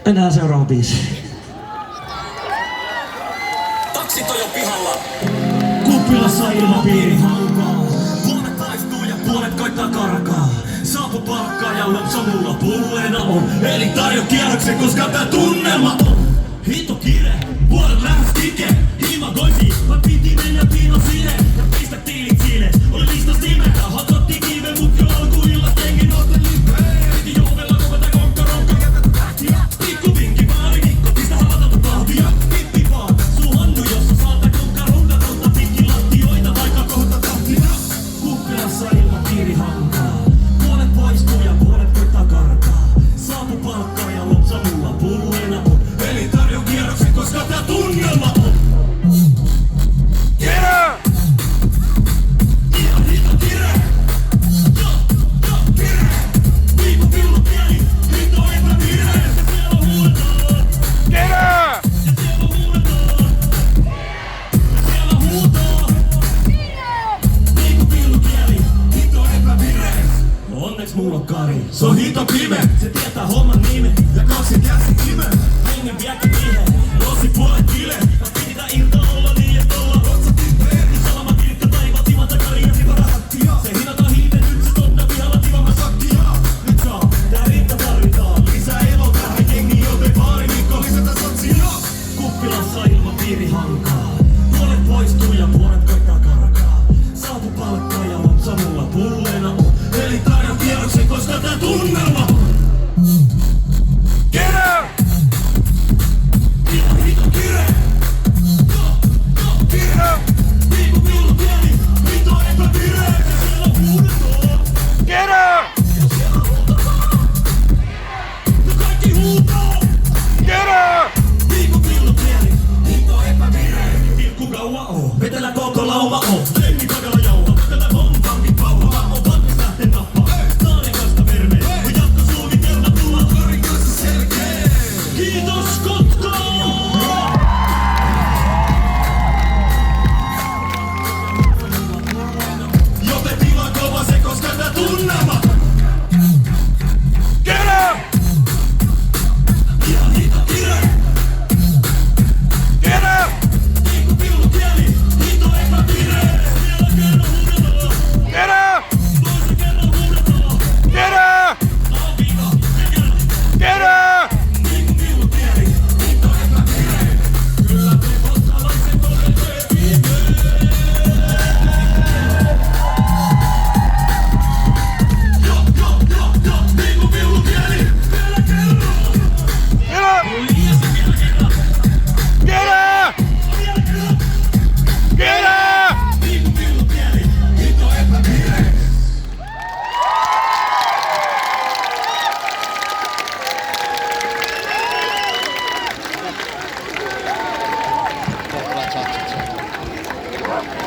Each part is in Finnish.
Mennään seuraava biisi. Taksit on jo pihalla. Kuppilassa ilmapiiri hankaa. Puolet vaihtuu ja puolet koittaa karkaa. Saapu palkkaa ja lopsa mulla pulleena on. Eli tarjo kierroksen, koska tää tunnelma on. Hito kiire, puolet lähes kike. Himagointi, vai piti mennä piino sinne. Ja pistä tiilit sille. Oli listas nimetä, hakotti kiive, mut jo alkuillas jengi nosten lippeen. Piti jouvella koko tää konkkaronka. Pikku vinkki, vaari nikko, pistä havatonta tahtia. Pippi vaan, suu hannu, jossa saata konkkaronka. Totta pitkin lattioita, vaikka kohta tahtia. Kuppilassa ilmapiiri hankaa. Puolet poistuu ja puolet koittaa karkaa. Saapu palkkaa ja lopsa mulla pulleena on. Eli tarjo kierroksen, koska tää tunnelma on. Yeah! Ihan hito kire. Jo, kire. Viikon pillu pieni, hito epävire. Ja siellä huudetaan. Kire! Ja siellä huudetaan. Ja siellä huutaa. Viikon pillu pieni, hito epävire. Onneks mulla on Kari. Se on hito pime. Se tietää homman nimen. Ja kaksit jäsi kime. Hengen viekki vihe. Rossi puolet kile. Mä pitää ilta olla niin, et olla rotsat tippeen. Niin salama kirkka taiva, timan takari ja tipa rahattia. Se hinata hiite, nyt se tonna pihalla tivama sakkia. Nyt saa, tää riitta tarvitaan. Lisää elo tähän jengi, joten pari viikko lisätä satsia. Kuppilassa ilmapiiri hankaa. Puolet poistuu ja puolet koittaa karkaa. Saapu palkkaa ja lopsa mulla pulleena on. Eli tarjo kierroksen, koska tää tunnelma on. Get out! Ihan hito kire. Jo, kire. Viikon pillu pieni, hito epävire. Ja siellä huudetaan. Get out! Ja siellä huudetaan. Ja kaikki huutaa. Get out! Viikon pillu pieni, hito epävire. Vilkku kauan oo, vetellä koko lauma oo. Lenni takalla jauha, tätä pompankin pauha. On valmis lähten nappaa. Saarien kanssa vermeen. Ja jatkosuunnitelma tulla Karin kanssa selkee. Kiitos Kotka! Joten tila kova se, koska tää tunnelma. Get up! Ihan hito kire. Get up! Viikon pillu kieli, hito epävire. Vielä kerran huudetaan. Get up! Toisen kerran huudetaan. Get up! Alviina, ja kerran. Get up! Viikon pillu kieli, hito epävire. Kyllä te kotkalaiset olette viimeen. Jo, viikon pillu kieli. Vielä kerran. Get up! Vielä kerran. Get up! Vielä kerran. Get up! Viikon pillu kieli, hito epävire.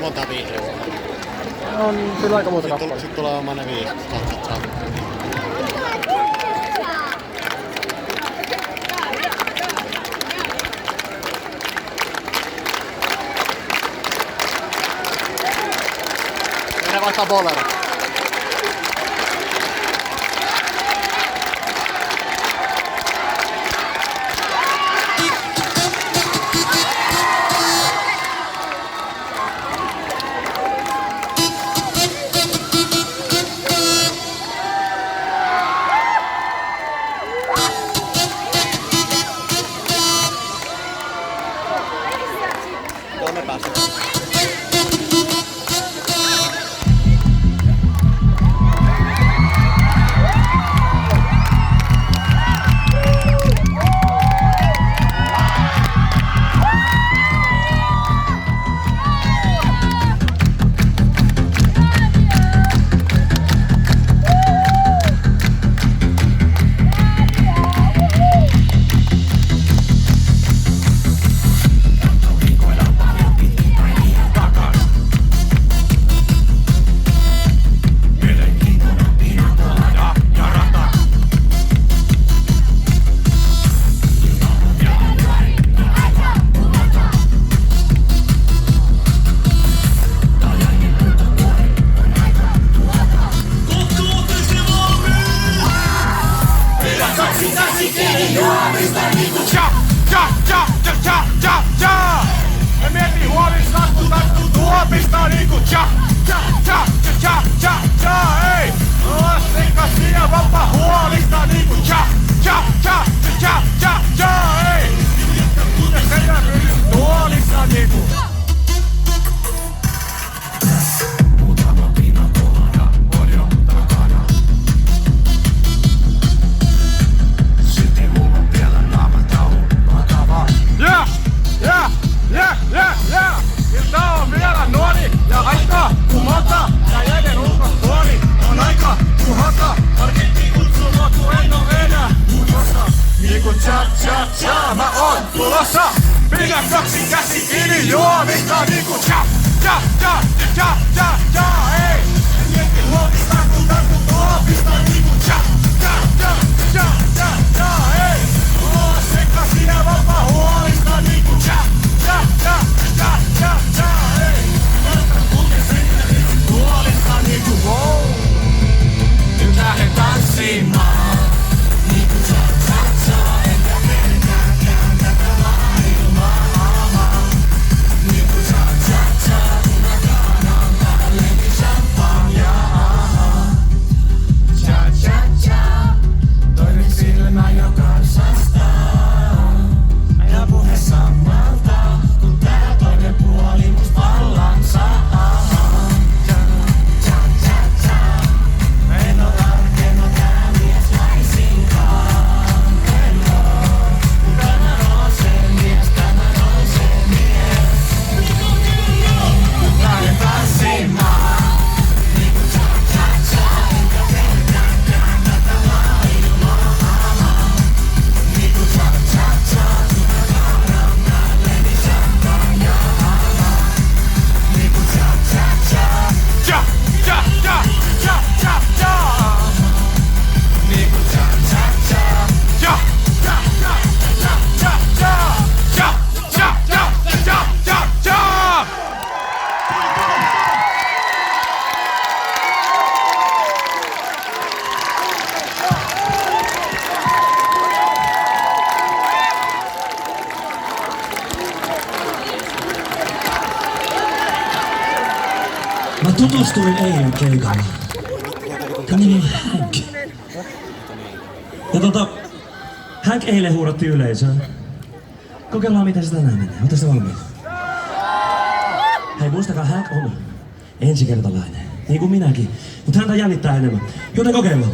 Monta viihdeä. On kyllä aika muuta kappaleita. Sitten tulee oma ne 5 katsot. Mene vaihtaa bolero. Joo, me päästään. Cha, cha, cha, cha, cha, cha, cha. Me mietin huolissaan, kun tarttuu tuopista niinku cha, cha, cha, cha, cha, cha, ei. Olla sekaisin ja vapaa huolista niinku cha, cha, cha, cha, cha, cha, ei. Ja sen jälkeen tuolissa niinku. Ilta on vielä nuori ja aika kumota ja jäiden ulkopuoli on aika tuhota. Arkitti kutsuu mua kun en oo enää muutossa. Niinku cha cha cha mä oon tulossa. Pidä kaksi käsi kiinni juomista niinku cha cha cha cha cha cha ei. En mieti huomista kun tarttuu tuopista niinku cha cha cha cha cha cha ei. Olla sekaisin ja vapaa huolista niinku cha cha cha cha cha cha ei. Vältän kulkee sen huolista niinku wow. Nyt lähden tanssimaan niinku cha cha cha. Enkä pelkääkään tätä maailmaa. Niinku cha cha cha. Kun mä kaadan päälleni champagnea. Cha cha cha. Toinen silmä jo kansastaa. Ja puhe samalta, kun tää toinen puoli must vallan saa. Cha cha cha cha. En oo tarkeno tää mies laisinkaan. En oo. Tänään on se mies, tänään on se mies. Lähden tanssimaan. Niinku cha cha cha. Enkä pelkääkään tätä maailmaa. Niinku cha cha cha. Cha, cha, cha, cha, cha, cha. Niinku cha, cha, cha. Cha, cha, cha, cha, cha, cha. Cha, cha, cha, cha, cha, cha. Mä tutustuin eilen keikalla. Tän nimi on Hank. Ja Hank eilen huudatti yleisöön. Kokeillaan miten se tänään menee. Ootte se valmiit? Hei muistakaa, Hank on ensikertalainen. Niin kuin minäkin. Mut häntä jännittää enemmän. Joten kokeillaan.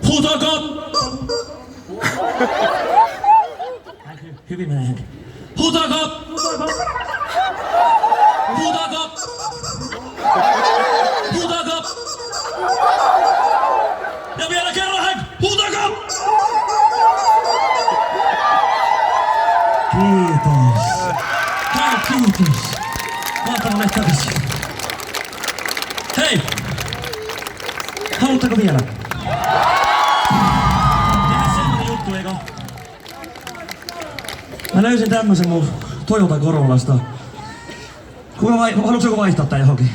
Huutakaa! Hank, hyvin menee Hank. Huutakaa! Huutakaa! Huutakaa! Ja vielä kerran Hank! Huutakaa! Kiitos. Hank, kiitos. Mahtavaa mennä takaisin. Hei! Haluatteko vielä? Tehdään semmonen juttu, eikö? Mä löysin tämmösen mun Toyota Corollasta. Haluatko joku vaihtaa tää johonkin?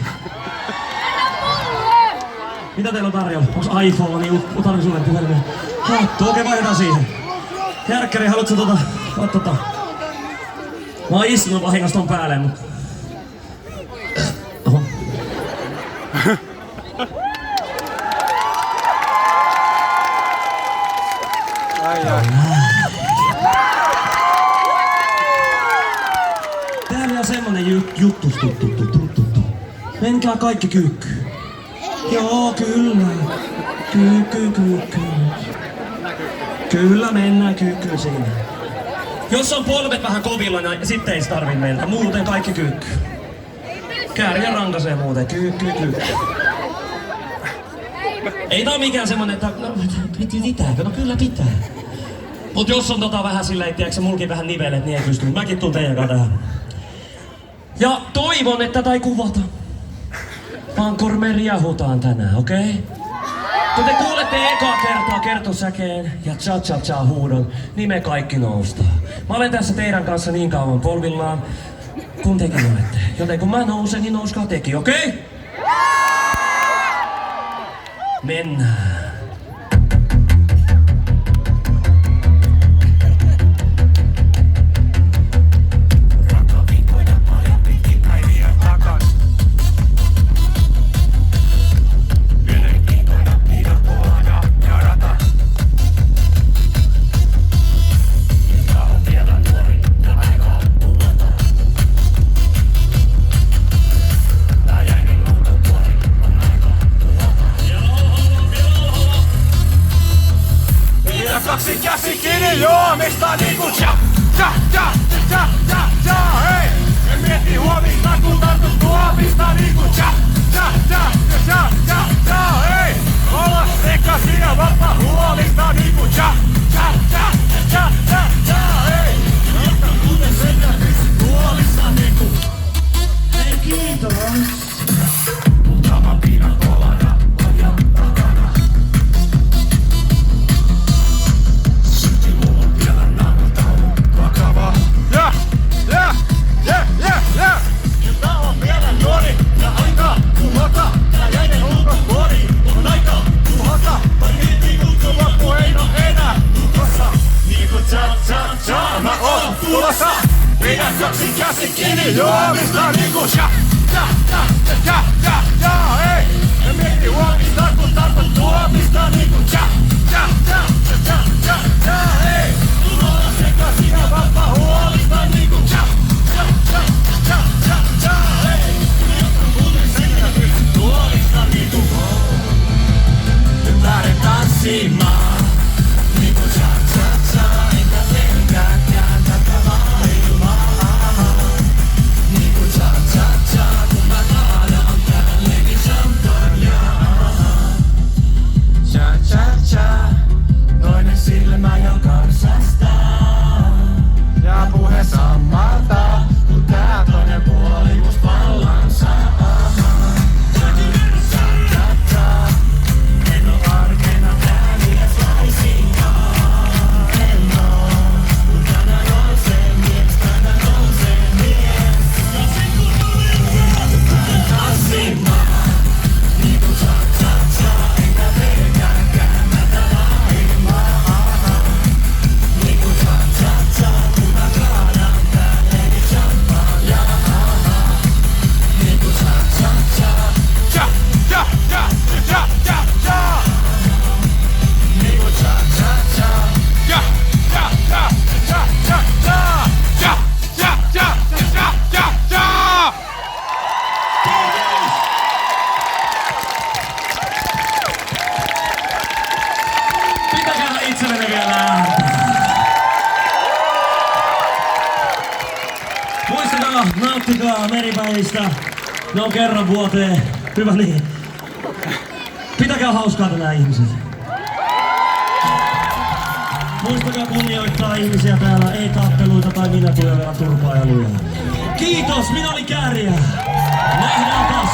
Mitä teillä on tarjolla? Onks iPhone? Otan sulle puhelimen. Hattu, okei vaihdetaan siihen. Järkkäri, haluatko ottaa? Mä oon istunut vahingossa ton päälle, mut... Oho. Täällä on semmonen juttu. Menkää kaikki kyykkyyn. Joo, kyllä. Kyykky. Kyllä mennään kyykkyyn siinä. Jos on polvet vähän kovilla, niin sitten ei tarvi mennä. Muuten kaikki kyykky. Kääriä rankasee muuten. Kyykky. Ei tää oo mikään semmonen, että no pitääkö? No kyllä pitää. Mut jos on vähän silleen, tiiäksä, mulkin vähän nivelet, niin ei pysty. Mäkin tuun teidän kanssa tähän. Ja toivon, että tätä ei kuvata. Vaan me riahutaan tänään, okei? Okay? Kun te kuulette ekaa kertaa kertosäkeen ja cha-cha-cha huudon, niin me kaikki noustaan. Mä olen tässä teidän kanssa niin kauan polvillaan, kun tekin olette. Joten kun mä nousen, niin nouskaa tekin, okei? Okay? Mennään. Vedä kaksi käsi kiinni juomista niinku tja, tja, tja, tja, tja, tja, hei! En mieti huomista, kun tartut tuomista niinku tja, tja, tja, tja, tja, tja, hei! Olla sekaisin ja vapaa huolista niinku tja, tja, tja, tja, tja, tja, hei! Jotta kuten sekä huolissa niinku. Hei, kiitos. Muutama piina kolana ajan takana. Silti mulla on vielä naamataulu vakava. Ja! Tää on vielä nuori ja aika tuhota. Tää jäinen ulkopuoli on aika tuhota. Pari kun loppu ei oo enää tukossa. Niinku tsa, mä oon tulossa. Pidä kaksi käsi kiinni juomista niinku tja, tja, tja, tja, tja, tja, hei! En mieti huomista, kun tartut tuomista niinku tja, tja, tja, tja, tja, tja, hei! Olla sekaisin ja vapaa huolista niinku tja, tja, tja, tja, tja, tja, hei! Jotta muuten sekä tuolista niinku nyt lähden tanssimaan niinku tja, tja, tja, enkä tehdäänkään tätä maailmaa. Niinku tja, tja, tja, kun mä kaadan päällekin champagnea. Tja, tja, tja, toinen silmä jo karsastaa. Ja puhe sammalta, kun tää toinen puoli must vallan saa. Tja, tja, tja, en oo arkena tää mies laisinkaan. En oo, kun tänään nousee mies, tänään nousee mies. Ja sit kun tulee tanssimaan, niinku tja, tja, tja, enkä pelkääkään tätä maailmaa. Niinku tja, tja, tja, kun mä kaadan päälleni champagnea. Niinku tja, tja, tja, tja, tja, tja, tja, tja, tja. Niinku tja, tja, tja, tja, tja, tja, tja, tja, tja, tja, tja, tja, tja, tja. Pitäkää itsellenne vielä ääntä. Muistakaa, nauttikaa meripäivistä. Ne on kerran vuoteen. Hyvä niin. Pitäkää hauskaa tänään ihmiset. Muistakaa kunnioittaa ihmisiä täällä. Ei tappeluita tai minä tulevaa turpaa ja lujaa. Kiitos, minä olin Kääriä. Nähdään taas